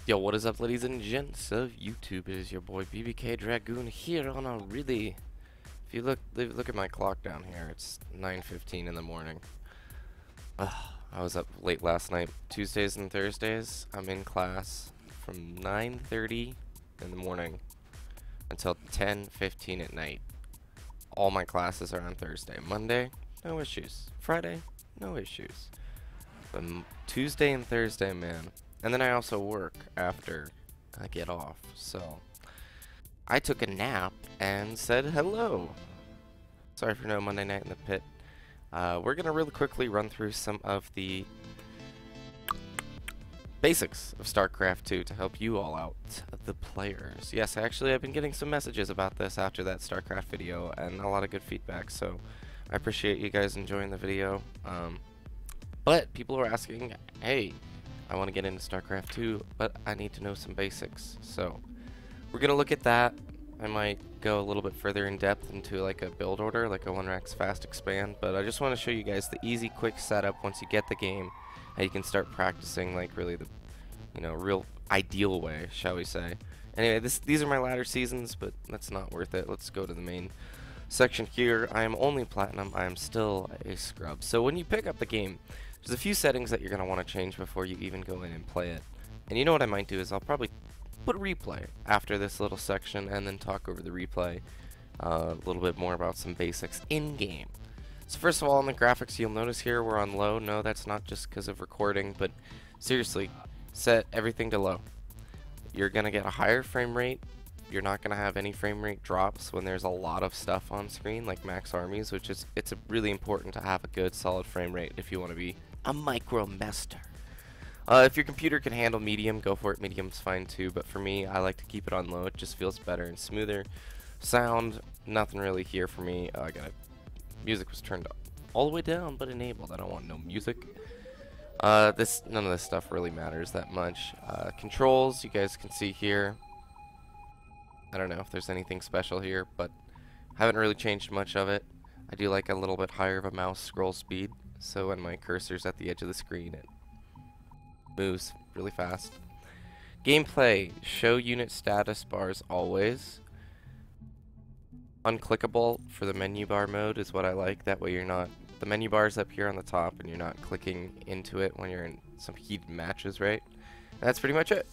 Yo, what is up, ladies and gents of YouTube? It is your boy BBK Dragoon here on a really... If you look at my clock down here, it's 9:15 in the morning. I was up late last night. Tuesdays and Thursdays, I'm in class from 9:30 in the morning until 10:15 at night. All my classes are on Thursday. Monday, no issues. Friday, no issues. But Tuesday and Thursday, man. And then I also work after I get off, so I took a nap and said hello. Sorry for no Monday night in the pit. We're gonna really quickly run through some of the basics of StarCraft 2 to help you all out, the players. Yes, actually I've been getting some messages about this after that StarCraft video and a lot of good feedback, so I appreciate you guys enjoying the video. But people are asking, hey, I want to get into StarCraft 2, but I need to know some basics. So we're going to look at that. I might go a little bit further in depth into like a build order, like a 1-Rex fast expand, but I just want to show you guys the easy, quick setup once you get the game, how you can start practicing like really the, real ideal way, shall we say. Anyway, these are my latter seasons, but that's not worth it. Let's go to the main section here. I am only platinum. I am still a scrub. So when you pick up the game, there's a few settings that you're going to want to change before you even go in and play it. And you know what I might do is I'll probably put replay after this little section and then talk over the replay a little bit more about some basics in-game. So first of all, on the graphics, you'll notice here we're on low. No, that's not just because of recording, but seriously, set everything to low. You're going to get a higher frame rate. You're not going to have any frame rate drops when there's a lot of stuff on screen, like max armies, which is, it's really important to have a good solid frame rate if you want to be a micro master. If your computer can handle medium, go for it. Medium's fine too, but for me, I like to keep it on low. It just feels better and smoother. Sound, nothing really here for me. Music was turned all the way down, but enabled. I don't want no music. None of this stuff really matters that much. Controls, you guys can see here. I don't know if there's anything special here, but haven't really changed much of it. I do like a little bit higher of a mouse scroll speed, so when my cursor's at the edge of the screen, it moves really fast. Gameplay, show unit status bars always. Unclickable for the menu bar mode is what I like. That way you're not, the menu bar's up here on the top and you're not clicking into it when you're in some heated matches, right? That's pretty much it.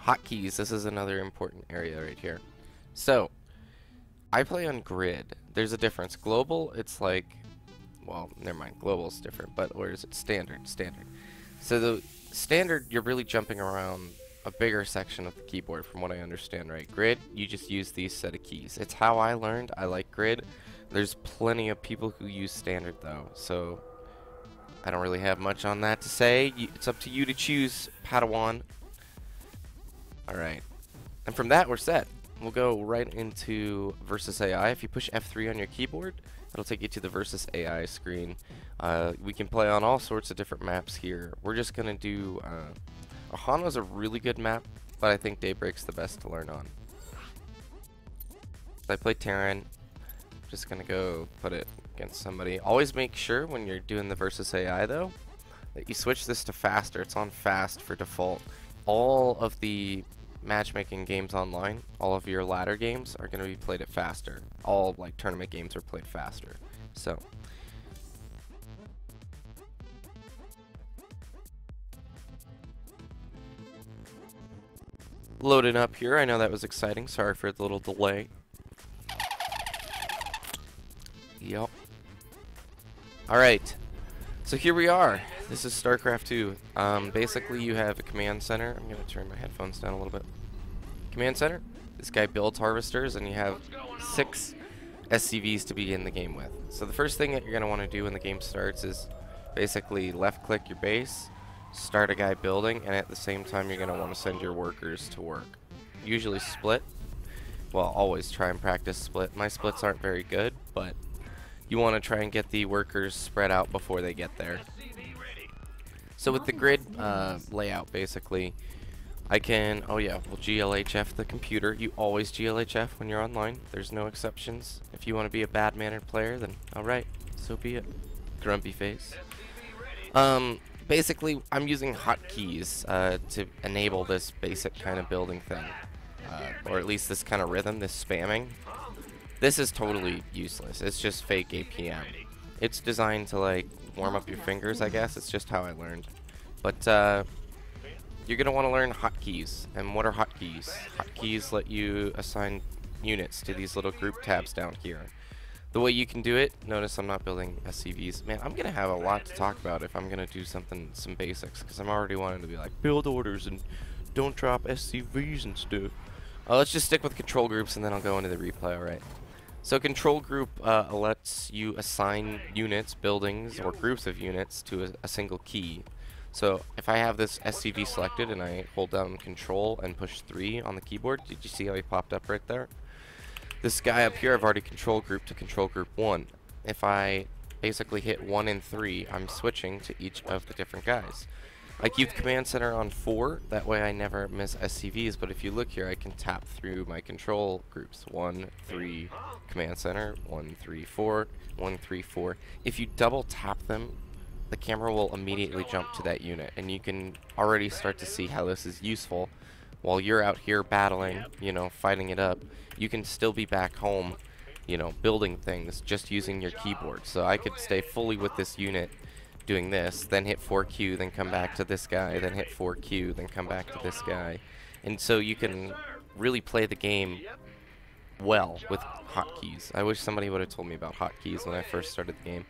Hotkeys, this is another important area right here. So, I play on grid. There's a difference. Global, it's like, well, never mind, global's different, but where is it? Standard. So the standard, you're really jumping around a bigger section of the keyboard from what I understand, right? Grid, you just use these set of keys. It's how I learned. I like grid. There's plenty of people who use standard though, so I don't really have much on that to say. It's up to you to choose, Padawan. Alright, and from that we're set. We'll go right into versus AI. If you push F3 on your keyboard, it'll take you to the versus AI screen. We can play on all sorts of different maps here. We're just going to do... Ohana's a really good map, but I think Daybreak's the best to learn on. I play Terran. Just going to go put it against somebody. Always make sure when you're doing the versus AI though, that you switch this to faster. It's on fast for default. All of the matchmaking games online, all of your ladder games are going to be played at faster. All like tournament games are played faster. So loading up here. I know that was exciting. Sorry for the little delay. Yep. Alright. So here we are. This is StarCraft 2. Basically you have a command center. I'm going to turn my headphones down a little bit. Command center. This guy builds harvesters and you have 6 SCVs to begin the game with. So the first thing that you're going to want to do when the game starts is basically left click your base, start a guy building, and at the same time you're going to want to send your workers to work. Usually split. Well, always try and practice split. My splits aren't very good, but you want to try and get the workers spread out before they get there. So with the grid layout, basically, I can, oh yeah, we'll GLHF the computer. You always GLHF when you're online. There's no exceptions. If you want to be a bad-mannered player, then alright, so be it. Grumpy face. basically, I'm using hotkeys to enable this basic kind of building thing. Or at least this kind of rhythm, this spamming. This is totally useless. It's just fake APM. It's designed to, like, warm up your fingers, I guess. It's just how I learned. But, you're going to want to learn hotkeys. And what are hotkeys? Hotkeys let you assign units to these little group tabs down here. The way you can do it, notice I'm not building SCVs. Man, I'm going to have a lot to talk about if I'm going to do some basics, because I'm already wanting to be like, build orders and don't drop SCVs and stuff. Let's just stick with control groups and then I'll go into the replay, alright. So control group lets you assign units, buildings, or groups of units to a single key. So if I have this SCV selected and I hold down control and push 3 on the keyboard, did you see how he popped up right there? This guy up here I've already control group to control group 1. If I basically hit 1 and 3, I'm switching to each of the different guys. I keep command center on 4, that way I never miss SCVs, but if you look here I can tap through my control groups. 1, 3, command center, 1, 3, 4, 1, 3, 4. If you double tap them, the camera will immediately jump to that unit, and you can already start to see how this is useful. While you're out here battling, you know, fighting it up, you can still be back home, you know, building things just using your keyboard. So I could stay fully with this unit doing this, then hit 4Q, then come back to this guy, then hit 4Q, then come back to this guy. And so you can really play the game well with hotkeys. I wish somebody would have told me about hotkeys when I first started the game.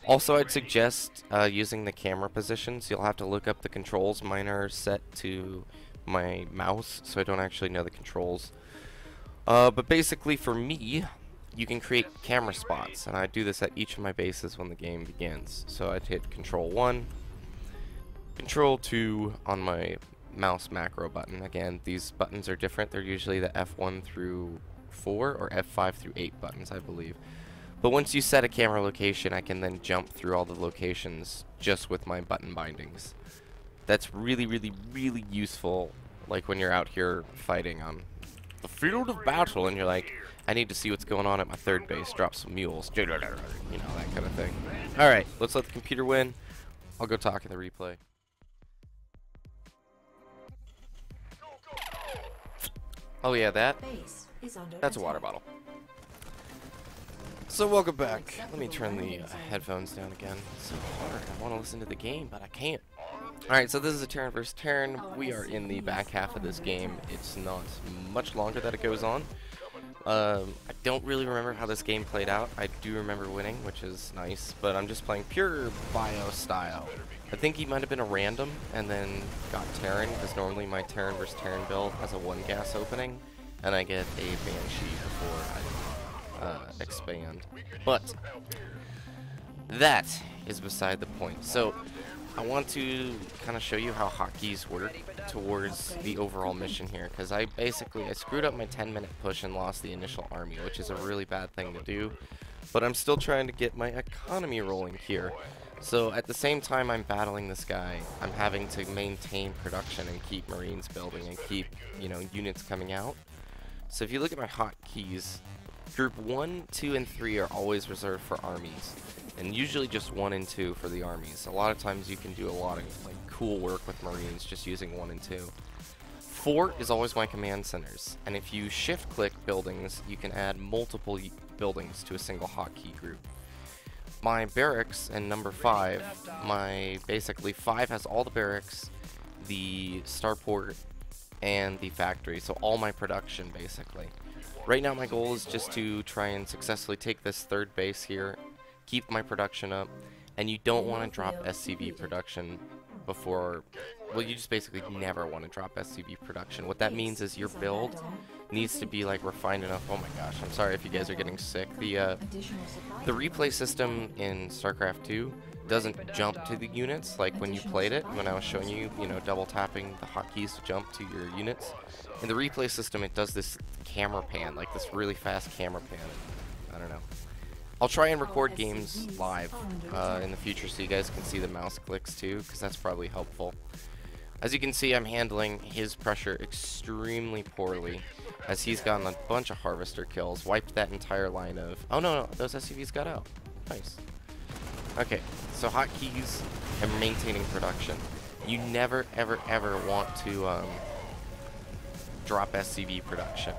Also, I'd suggest using the camera positions. You'll have to look up the controls. Mine are set to my mouse, so I don't actually know the controls. But basically, for me, you can create camera spots, and I do this at each of my bases when the game begins. So I'd hit Control 1, Control 2 on my mouse macro button. Again, these buttons are different. They're usually the F1 through 4 or F5 through 8 buttons, I believe. But once you set a camera location, I can then jump through all the locations just with my button bindings. That's really, really, really useful, like when you're out here fighting on the field of battle and you're like, I need to see what's going on at my third base, drop some mules, you know, that kind of thing. Alright, let's let the computer win. I'll go talk in the replay. Oh yeah, that's a water bottle. So welcome back. Let me turn the headphones down again. It's so hard. I want to listen to the game, but I can't. Alright, so this is a Terran vs. Terran. We are in the back half of this game. It's not much longer that it goes on. I don't really remember how this game played out. I do remember winning, which is nice, but I'm just playing pure bio style. I think he might have been a random and then got Terran, because normally my Terran vs. Terran build has a 1 gas opening, and I get a Banshee before I expand. But that is beside the point. So I want to kind of show you how hotkeys work towards the overall mission here, because I screwed up my 10-minute push and lost the initial army, which is a really bad thing to do, but I'm still trying to get my economy rolling here. So at the same time I'm battling this guy, I'm having to maintain production and keep Marines building and keep, you know, units coming out. So if you look at my hotkeys, Group 1, 2, and 3 are always reserved for armies, and usually just 1 and 2 for the armies. A lot of times you can do a lot of like cool work with Marines just using 1 and 2. 4 is always my command centers, and if you shift-click buildings, you can add multiple buildings to a single hotkey group. My barracks and number 5, basically 5 has all the barracks, the starport, and the factory, so all my production basically. Right now my goal is just to try and successfully take this third base here, keep my production up, and you don't want to drop SCV production before, well, you just basically never want to drop SCV production. What that means is your build needs to be like refined enough. Oh my gosh, I'm sorry if you guys are getting sick. The replay system in StarCraft 2 doesn't jump to the units like when you played it, when I was showing you, double tapping the hotkeys to jump to your units. In the replay system, it does this camera pan, like this really fast camera pan. I don't know. I'll try and record games live in the future so you guys can see the mouse clicks too, because that's probably helpful. As you can see, I'm handling his pressure extremely poorly, as he's gotten a bunch of harvester kills, wiped that entire line of... Oh no, those SCVs got out. Nice. Okay, so hotkeys, and maintaining production. You never, ever, ever want to drop SCV production.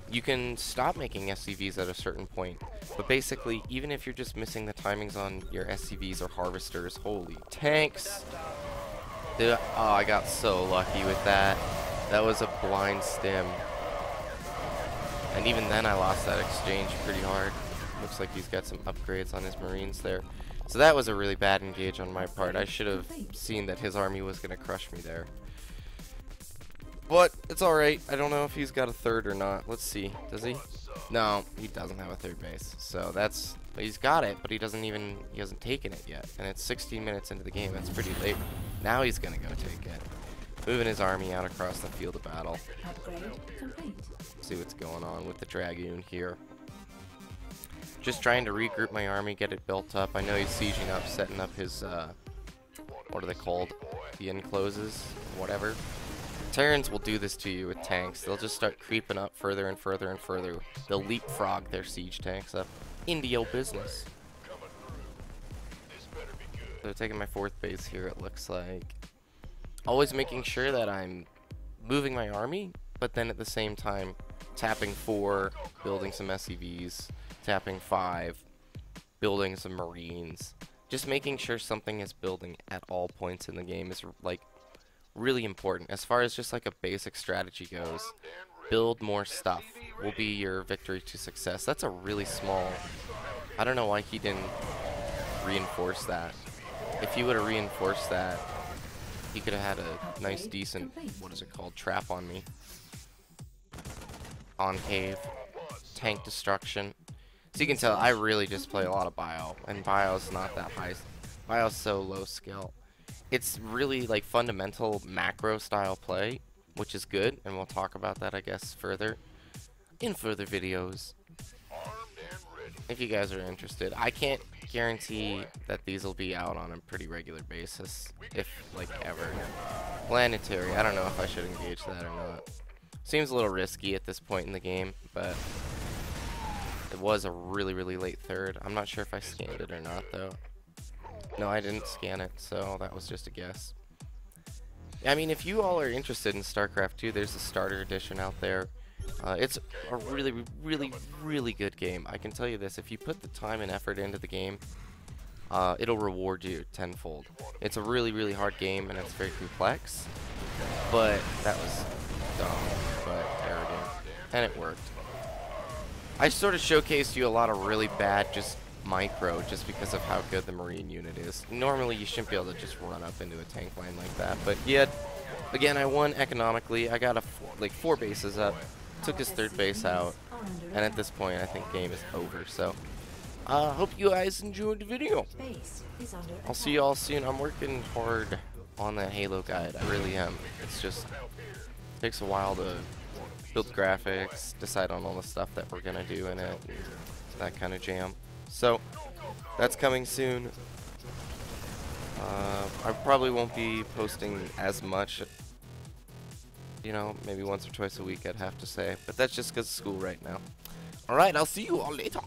You can stop making SCVs at a certain point, but basically, even if you're just missing the timings on your SCVs or harvesters, holy tanks! Dude, oh, I got so lucky with that. That was a blind stim. And even then I lost that exchange pretty hard. Looks like he's got some upgrades on his marines there. So that was a really bad engage on my part. I should have seen that his army was going to crush me there. But it's alright. I don't know if he's got a third or not. Let's see. Does he? No, he doesn't have a third base. So that's... He's got it, but he hasn't taken it yet. And it's 16 minutes into the game. That's pretty late. Now he's going to go take it. Moving his army out across the field of battle. See what's going on with the Dragoon here. Just trying to regroup my army, get it built up. I know he's sieging up, setting up his, what are they called? The encloses, whatever. Terrans will do this to you with tanks. They'll just start creeping up further and further and further. They'll leapfrog their siege tanks up into your business. So taking my 4th base here, it looks like. Always making sure that I'm moving my army, but then at the same time tapping 4, building some SCVs, tapping 5, building some marines. Just making sure something is building at all points in the game is like really important. As far as just like a basic strategy goes, build more stuff will be your victory to success. That's a really small... I don't know why he didn't reinforce that. If he would have reinforced that, he could have had a nice, decent, what is it called, trap on me. Concave. Tank destruction. So you can tell, I really just play a lot of bio, and bio's not that high. Bio's so low skill. It's really like fundamental macro style play, which is good, and we'll talk about that, I guess, further in further videos. If you guys are interested, I can't guarantee that these will be out on a pretty regular basis, if like ever. Planetary, I don't know if I should engage that or not. Seems a little risky at this point in the game, but it was a really, really late third. I'm not sure if I scanned it or not, though. No, I didn't scan it, so that was just a guess. I mean, if you all are interested in StarCraft 2, there's a starter edition out there. It's a really, really, really good game. I can tell you this, if you put the time and effort into the game, it'll reward you tenfold. It's a really, really hard game, and it's very complex, but that was dumb, but arrogant, and it worked. I sort of showcased you a lot of really bad just micro just because of how good the Marine unit is. Normally you shouldn't be able to just run up into a tank line like that, but yet again I won economically. I got like 4 bases up, took his 3rd base out, and at this point I think game is over. So hope you guys enjoyed the video. I'll see you all soon. I'm working hard on that Halo guide. I really am. It's just takes a while to build graphics, decide on all the stuff that we're gonna do in it, that kind of jam. So that's coming soon. I probably won't be posting as much, you know, maybe once or twice a week I'd have to say, but that's just because of school right now. Alright, I'll see you all later.